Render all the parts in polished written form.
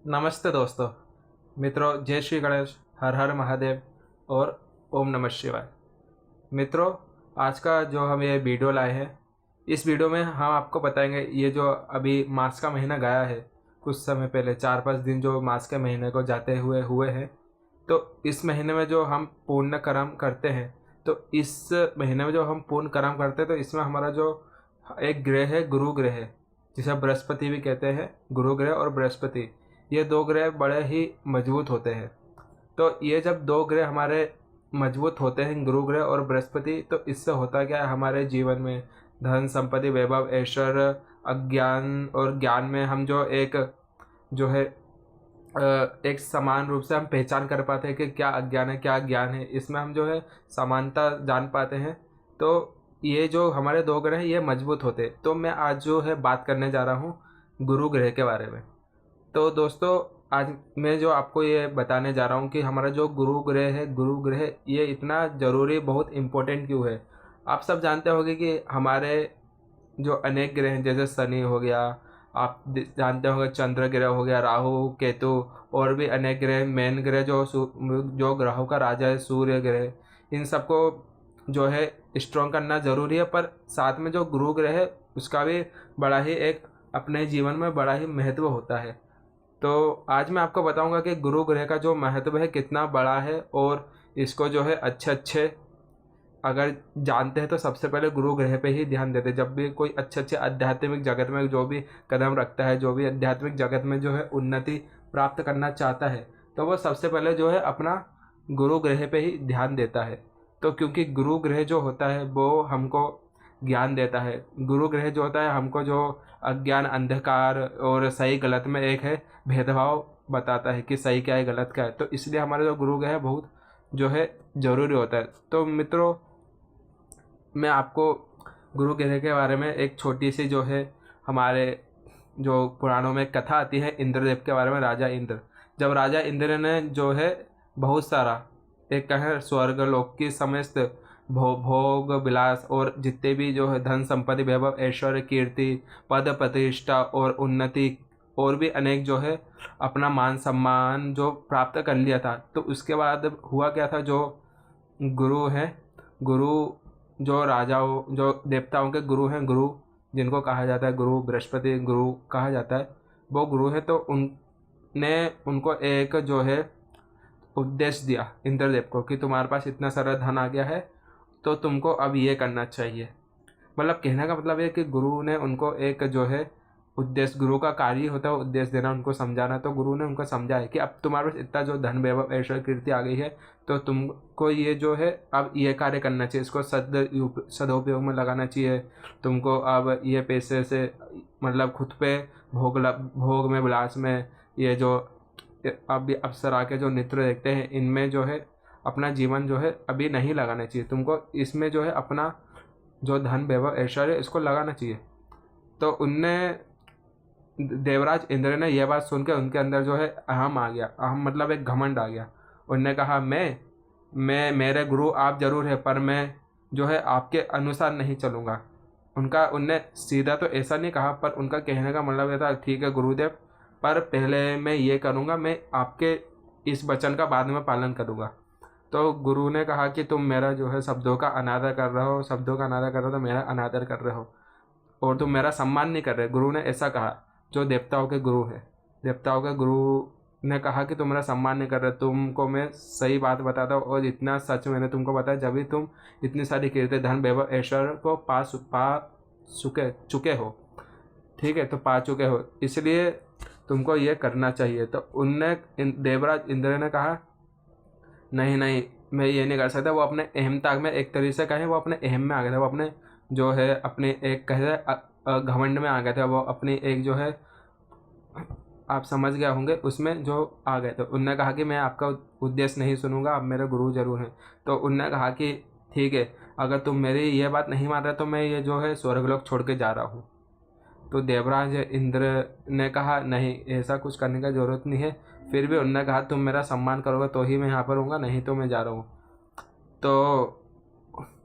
नमस्ते दोस्तों, मित्रों। जय श्री गणेश, हर हर महादेव और ओम नमः शिवाय। मित्रों, आज का जो हम ये वीडियो लाए हैं, इस वीडियो में हम आपको बताएंगे ये जो अभी मास का महीना गया है, कुछ समय पहले 4-5 दिन जो मास के महीने को जाते हुए हैं। तो इस महीने में जो हम पुण्य कर्म करते हैं, तो इस महीने में जो हम पुण्य कर्म करते हैं, तो इसमें हमारा जो एक ग्रह है, गुरु ग्रह है, जिसे बृहस्पति भी कहते हैं। गुरु ग्रह और बृहस्पति, ये दो ग्रह बड़े ही मजबूत होते हैं। तो ये जब दो ग्रह हमारे मजबूत होते हैं, गुरु ग्रह और बृहस्पति, तो इससे होता क्या है, हमारे जीवन में धन संपत्ति वैभव ऐश्वर्य अज्ञान और ज्ञान में हम जो एक जो है एक समान रूप से हम पहचान कर पाते हैं कि क्या अज्ञान है क्या ज्ञान है। इसमें हम जो है समानता जान पाते हैं। तो ये जो हमारे दो ग्रह हैं, ये मजबूत होते हैं। तो मैं आज जो है बात करने जा रहा हूँ गुरु ग्रह के बारे में। तो दोस्तों, आज मैं जो आपको ये बताने जा रहा हूँ कि हमारा जो गुरु ग्रह है, गुरु ग्रह ये इतना ज़रूरी, बहुत इम्पोर्टेंट क्यों है। आप सब जानते होंगे कि हमारे जो अनेक ग्रह हैं, जैसे शनि हो गया, आप जानते होंगे चंद्र ग्रह हो गया, राहु केतु, और भी अनेक ग्रह, मेन ग्रह जो ग्रहों का राजा है सूर्य ग्रह, इन सबको जो है स्ट्रॉन्ग करना ज़रूरी है। पर साथ में जो गुरु ग्रह है, उसका भी बड़ा ही एक अपने जीवन में बड़ा ही महत्व होता है। तो आज मैं आपको बताऊंगा कि गुरु ग्रह का जो महत्व है कितना बड़ा है, और इसको जो है अच्छे अच्छे अगर जानते हैं तो सबसे पहले गुरु ग्रह पे ही ध्यान देते हैं। जब भी कोई अच्छे अच्छे आध्यात्मिक जगत में जो भी कदम रखता है, जो भी आध्यात्मिक जगत में जो है उन्नति प्राप्त करना चाहता है, तो वो सबसे पहले जो है अपना गुरु ग्रह पे ही ध्यान देता है। तो क्योंकि गुरु ग्रह जो होता है वो हमको ज्ञान देता है। गुरु ग्रह जो होता है हमको जो अज्ञान अंधकार और सही गलत में एक है भेदभाव बताता है कि सही क्या है गलत क्या है। तो इसलिए हमारा जो गुरु ग्रह है बहुत जो है ज़रूरी होता है। तो मित्रों, मैं आपको गुरु ग्रह के बारे में एक छोटी सी जो है हमारे जो पुराणों में कथा आती है इंद्रदेव के बारे में। राजा इंद्र, जब राजा इंद्र ने जो है बहुत सारा एक कहें स्वर्ग लोक की समस्त भोग विलास और जितने भी जो है धन संपत्ति वैभव ऐश्वर्य कीर्ति पद प्रतिष्ठा और उन्नति और भी अनेक जो है अपना मान सम्मान जो प्राप्त कर लिया था। तो उसके बाद हुआ क्या था, जो गुरु हैं, गुरु जो राजाओं जो देवताओं के गुरु हैं, गुरु जिनको कहा जाता है गुरु बृहस्पति गुरु कहा जाता है, वो गुरु है। तो उनने उनको एक जो है उपदेश दिया इंद्रदेव को कि तुम्हारे पास इतना सारा धन आ गया है, तो तुमको अब ये करना चाहिए। मतलब कहने का मतलब है कि गुरु ने उनको एक जो है उद्देश्य, गुरु का कार्य होता है उद्देश्य देना, उनको समझाना। तो गुरु ने उनको समझाया कि अब तुम्हारे पास इतना जो धन वैभव ऐश्वर्य कीर्ति आ गई है, तो तुमको ये जो है अब ये कार्य करना चाहिए, इसको सदुपयोग में लगाना चाहिए। तुमको अब ये पैसे से मतलब खुद पे भोग में विलास में ये जो अब अप्सरा के जो नृत्य देखते हैं, इनमें जो है अपना जीवन जो है अभी नहीं लगाना चाहिए। तुमको इसमें जो है अपना जो धन वैभव ऐश्वर्य इसको लगाना चाहिए। तो उनने देवराज इंद्र ने यह बात सुन के उनके अंदर जो है अहम आ गया। अहम मतलब एक घमंड आ गया। उनने कहा मैं मेरे गुरु आप जरूर है, पर मैं जो है आपके अनुसार नहीं चलूँगा। उनने सीधा तो ऐसा नहीं कहा, पर उनका कहने का मतलब यह था, ठीक है गुरुदेव, पर पहले मैं ये करूँगा, मैं आपके इस वचन का बाद में पालन करूँगा। तो गुरु ने कहा कि तुम मेरा जो है शब्दों का अनादर कर रहे हो, शब्दों का अनादर कर रहे हो, तो मेरा अनादर कर रहे हो और तुम मेरा सम्मान नहीं कर रहे। गुरु ने ऐसा कहा, जो देवताओं के गुरु है। देवताओं के गुरु ने कहा कि तुम मेरा सम्मान नहीं कर रहे। तुमको मैं सही बात बताता हूँ और इतना सच मैंने तुमको बताया, जब भी तुम इतनी सारी कीर्ति धन वैभव ऐश्वर्य को पा चुके हो, ठीक है, तो पा चुके हो, इसलिए तुमको ये करना चाहिए। तो उनने देवराज इंद्र ने कहा नहीं नहीं, मैं ये नहीं कर सकता। वो अपने अहमता में एक तरीके से कहें, वो अपने अहम में आ गए थे। वो अपने जो है अपने एक कहे घमंड में आ गए थे। वो अपनी एक जो है आप समझ गए होंगे उसमें जो आ गए थे। उनने कहा कि मैं आपका उद्देश्य नहीं सुनूंगा, आप मेरे गुरु जरूर हैं। तो उनने कहा कि ठीक है, अगर तुम मेरी ये बात नहीं मान रहे तो मैं ये जो है स्वर्गलोक छोड़ के जा रहा हूँ। तो देवराज इंद्र ने कहा नहीं, ऐसा कुछ करने का ज़रूरत नहीं है। फिर भी उन्होंने कहा तुम मेरा सम्मान करोगे तो ही मैं यहाँ पर रहूँगा, नहीं तो मैं जा रहा हूँ। तो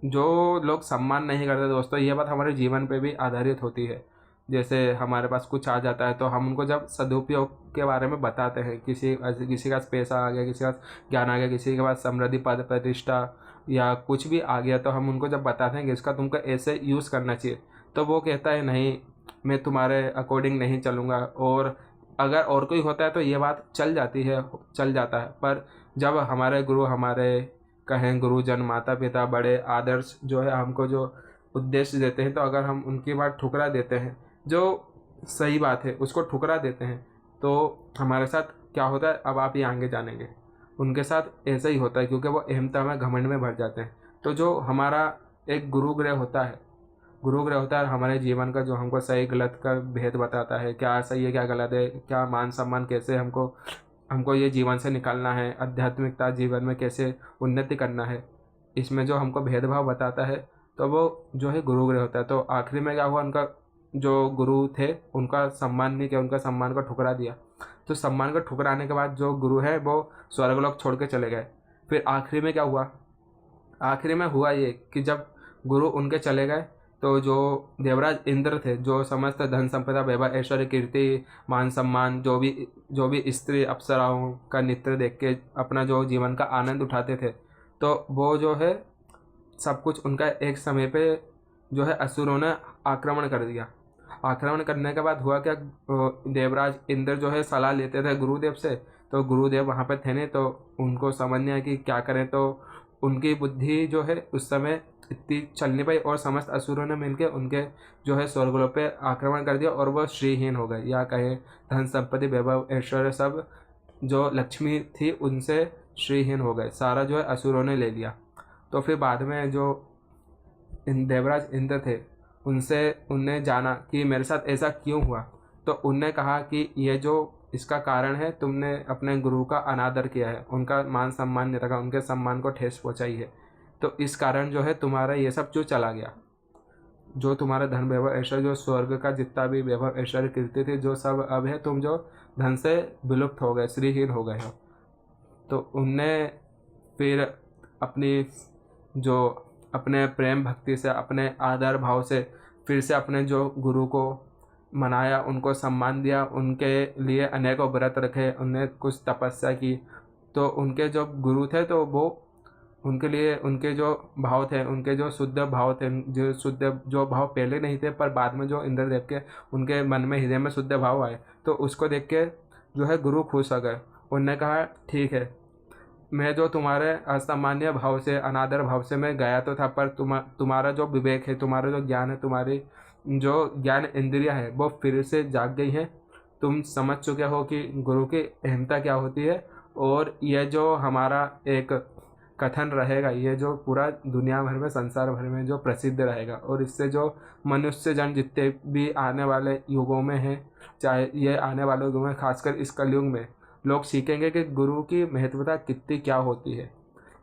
जो लोग सम्मान नहीं करते दोस्तों, ये बात हमारे जीवन पे भी आधारित होती है। जैसे हमारे पास कुछ आ जाता है तो हम उनको जब सदुपयोग के बारे में बताते हैं, किसी किसी का पैसा आ गया, किसी का ज्ञान आ गया, किसी के पास समृद्धि पद प्रतिष्ठा या कुछ भी आ गया, तो हम उनको जब बताते हैं कि इसका तुमको ऐसे यूज़ करना चाहिए, तो वो कहता है नहीं, मैं तुम्हारे अकॉर्डिंग नहीं चलूँगा। और अगर और कोई होता है तो ये बात चल जाती है, चल जाता है। पर जब हमारे गुरु, हमारे कहें गुरुजन, माता पिता, बड़े आदर्श जो है हमको जो उद्देश्य देते हैं, तो अगर हम उनकी बात ठुकरा देते हैं, जो सही बात है उसको ठुकरा देते हैं, तो हमारे साथ क्या होता है अब आप ये आगे जानेंगे। उनके साथ ऐसा ही होता है, क्योंकि वो अहमता में, घमंड में भर जाते हैं। तो जो हमारा एक गुरुग्रह होता है, गुरुग्रह होता है हमारे जीवन का, जो हमको सही गलत का भेद बताता है, क्या सही है क्या गलत है, क्या मान सम्मान, कैसे हमको हमको ये जीवन से निकालना है, आध्यात्मिकता जीवन में कैसे उन्नति करना है, इसमें जो हमको भेदभाव बताता है, तो वो जो है गुरुग्रह होता है। तो आखिरी में क्या हुआ, उनका जो गुरु थे उनका सम्मान नहीं किया, उनका सम्मान को ठुकरा दिया। तो सम्मान को ठुकराने के बाद जो गुरु है वो स्वर्गलोक छोड़ के चले गए। फिर आखिरी में क्या हुआ, आखिरी में हुआ ये कि जब गुरु उनके चले गए, तो जो देवराज इंद्र थे, जो समस्त धन संपदा, वैभव, ऐश्वर्य, कीर्ति, मान सम्मान, जो भी स्त्री अप्सराओं का नृत्य देख के अपना जो जीवन का आनंद उठाते थे, तो वो जो है सब कुछ उनका एक समय पे जो है असुरों ने आक्रमण कर दिया। आक्रमण करने के बाद हुआ क्या, देवराज इंद्र जो है सलाह लेते थे गुरुदेव से, तो गुरुदेव वहाँ पे थे नहीं, तो उनको समझ नहीं आया कि क्या करें। तो उनकी बुद्धि जो है उस समय इतनी चल नहीं पाई, और समस्त असुरों ने मिलकर उनके जो है स्वर्गलोक पे आक्रमण कर दिया, और वह श्रीहीन हो गए, या कहें धन संपत्ति, वैभव, ऐश्वर्य, सब जो लक्ष्मी थी उनसे श्रीहीन हो गए, सारा जो है असुरों ने ले लिया। तो फिर बाद में जो देवराज इंद्र थे, उनसे उनने जाना कि मेरे साथ ऐसा क्यों हुआ, तो उनने कहा कि ये जो इसका कारण है, तुमने अपने गुरु का अनादर किया है, उनका मान सम्मान नहीं रखा, उनके सम्मान को ठेस पहुंचाई है, तो इस कारण जो है तुम्हारा ये सब जो चला गया, जो तुम्हारा धन, वैभव, ऐश्वर्य, जो स्वर्ग का जितना भी वैभव, ऐश्वर्य, कीर्ति थी, जो सब अब है, तुम जो धन से विलुप्त हो गए, श्रीहीन हो गए हो। तो उनने फिर अपनी जो अपने प्रेम भक्ति से, अपने आदर भाव से फिर से अपने जो गुरु को मनाया, उनको सम्मान दिया, उनके लिए अनेकों व्रत रखे, उन्हें कुछ तपस्या की। तो उनके जो गुरु थे, तो वो उनके लिए उनके जो भाव थे, उनके जो शुद्ध भाव थे, जो शुद्ध जो भाव पहले नहीं थे, पर बाद में जो इंद्रदेव के उनके मन में, हृदय में शुद्ध भाव आए, तो उसको देख के जो है गुरु खुश हो गए। उनने कहा ठीक है, मैं जो तुम्हारे असामान्य भाव से, अनादर भाव से मैं गया तो था, पर तुम्हारा जो विवेक है, तुम्हारा जो ज्ञान है, तुम्हारी जो ज्ञान इंद्रियां है, वो फिर से जाग गई हैं। तुम समझ चुके हो कि गुरु की अहमता क्या होती है, और यह जो हमारा एक कथन रहेगा, ये जो पूरा दुनिया भर में, संसार भर में जो प्रसिद्ध रहेगा, और इससे जो मनुष्य जन जितने भी आने वाले युगों में हैं, चाहे ये आने वाले युगों में, खासकर इस कलयुग में, लोग सीखेंगे कि गुरु की महत्वता कितनी क्या होती है।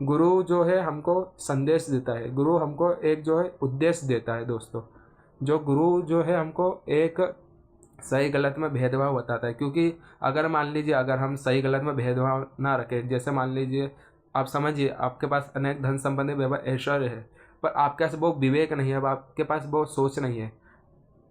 गुरु जो है हमको संदेश देता है, गुरु हमको एक जो है उद्देश्य देता है दोस्तों। जो गुरु जो है हमको एक सही गलत में भेदभाव बताता है, क्योंकि अगर मान लीजिए, अगर हम सही गलत में भेदभाव ना रखें, जैसे मान लीजिए आप समझिए, आपके पास अनेक धन संपत्ति, वैभव, ऐश्वर्य है, पर आपके पास वो विवेक नहीं है, आपके पास वो सोच नहीं है,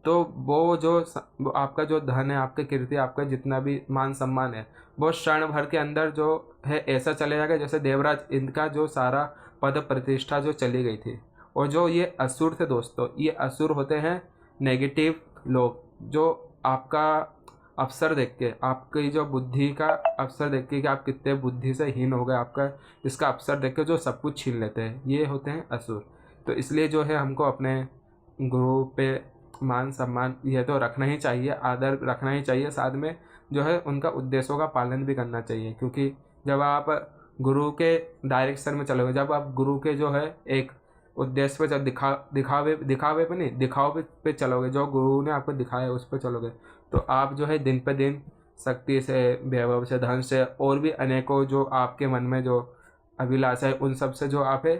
तो वो आपका जो धन है, आपके कीर्ति, आपका जितना भी मान सम्मान है, वो क्षण भर के अंदर जो है ऐसा चले जाएगा, जैसे देवराज इंद्र का जो सारा पद प्रतिष्ठा जो चली गई थी। और जो ये असुर थे दोस्तों, ये असुर होते हैं नेगेटिव लोग, जो आपका अवसर देख के, आपकी जो बुद्धि का अवसर देख के कि आप कितने बुद्धि से हीन हो गए, आपका इसका अवसर देख के जो सब कुछ छीन लेते हैं, ये होते हैं असुर। तो इसलिए जो है हमको अपने गुरु पे मान सम्मान ये तो रखना ही चाहिए, आदर रखना ही चाहिए, साथ में जो है उनका उद्देश्यों का पालन भी करना चाहिए। क्योंकि जब आप गुरु के डायरेक्शन में चलोगे, जब आप गुरु के जो है एक उद्देश्य पे, जब दिखावे पे नहीं, दिखावे पे चलोगे, जो गुरु ने आपको दिखाया उस पर चलोगे, तो आप जो है दिन पे दिन शक्ति से, वैभव से, धन से, और भी अनेकों जो आपके मन में जो अभिलाषा है, उन सब से जो आप है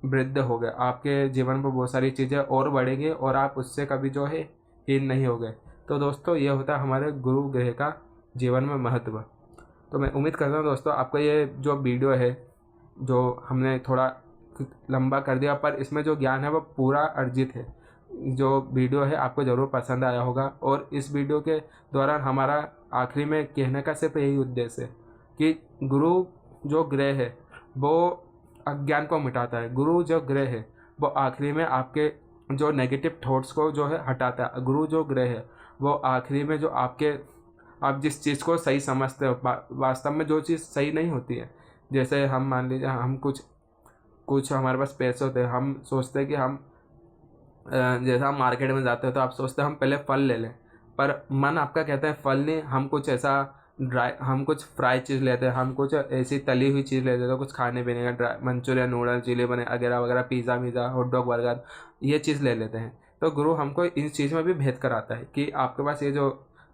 वृद्ध हो गए, आपके जीवन में बहुत सारी चीज़ें और बढ़ेंगी, और आप उससे कभी जो है हीन नहीं हो गए। तो दोस्तों ये होता है हमारे गुरु ग्रह का जीवन में महत्व। तो मैं उम्मीद करता हूँ दोस्तों आपको ये जो वीडियो है, जो हमने थोड़ा लंबा कर दिया, पर इसमें जो ज्ञान है वो पूरा अर्जित है, जो वीडियो है आपको ज़रूर पसंद आया होगा। और इस वीडियो के दौरान हमारा आखिरी में कहने का सिर्फ यही उद्देश्य है कि गुरु जो ग्रह है वो अज्ञान को मिटाता है। गुरु जो ग्रह है वो आखिरी में आपके जो नेगेटिव थॉट्स को जो है हटाता है। गुरु जो ग्रह है वो आखिरी में जो आप जिस चीज़ को सही समझते हो, वास्तव में जो चीज़ सही नहीं होती है, जैसे हम मान लीजिए हम कुछ हमारे पास पैसे होते हैं, हम सोचते हैं कि जैसे हम मार्केट में जाते हैं तो आप सोचते हैं हम पहले फल ले लें, पर मन आपका कहता है फल नहीं, हम कुछ ऐसा हम कुछ फ्राई चीज़ लेते हैं, हम कुछ ऐसी तली हुई चीज़ लेते हैं, कुछ खाने पीने का मंचूरियन, नूडल, चिली बने वगैरह वगैरह, पिज़्ज़ा मीज़ा, हॉट डॉग, बर्गर, ये चीज़ ले लेते हैं। तो गुरु हमको इस चीज़ में भी भेद कराता है कि आपके पास ये जो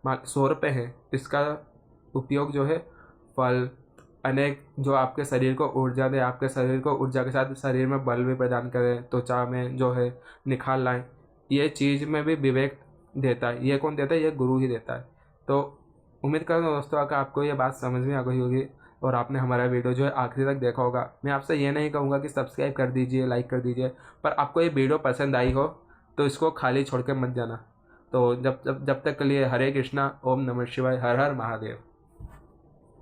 100 रुपये है, इसका उपयोग जो है फल अनेक जो आपके शरीर को ऊर्जा दे, आपके शरीर को ऊर्जा के साथ शरीर में बल भी प्रदान करें, त्वचा में जो है निखार लाएं, ये चीज़ में भी विवेक देता है। ये कौन देता है? ये गुरु ही देता है। तो उम्मीद करता हूँ दोस्तों कि आपको ये बात समझ में आ गई होगी और आपने हमारा वीडियो जो है आखिरी तक देखा होगा। मैं आपसे ये नहीं कहूँगा कि सब्सक्राइब कर दीजिए, लाइक कर दीजिए, पर आपको ये वीडियो पसंद आई हो तो इसको खाली छोड़ के मत जाना। तो जब तक के लिए हरे कृष्णा, ओम नमः शिवाय, हर हर महादेव।